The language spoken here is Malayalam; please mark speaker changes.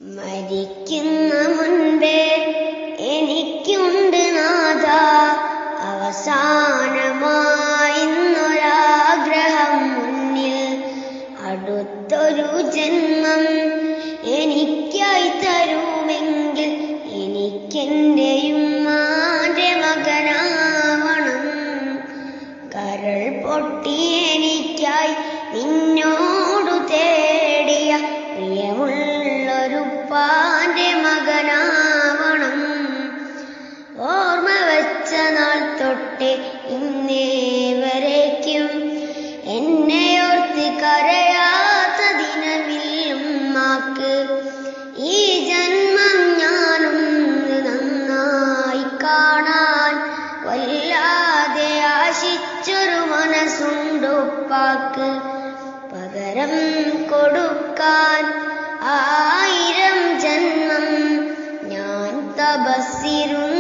Speaker 1: മരിക്കുന്ന മുൻപേ എനിക്കുണ്ട് നാഥ അവസാനമായിന്നൊരാഗ്രഹം മുന്നിൽ. അടുത്തൊരു ജന്മം എനിക്കായി തരുമെങ്കിൽ എനിക്കെന്റെ ഉമ്മാന്റെ മകനാവണം. കരൾ പൊട്ടി എനിക്കായി നിന്നോടു തേടിയ പ്രിയമുള്ളൊരുപ്പാന്റെ മകനാവണം. ഓർമ്മ വെച്ച നാൾ തൊട്ടേ ഇന്നേ വരേക്കും എന്നെയോർത്ത് കരയാത്ത ദിനമില്ലുമ്മാക്ക്. ഈ ജന്മം ഞാനും നന്നായി കാണാൻ വല്ലാതെ ആശിച്ചൊരു മനസ്സുണ്ടുപ്പാക്ക്. പകരം കൊടുക്കാൻ 1000 ജന്മം ഞാൻ തപസ്സിരുന്നു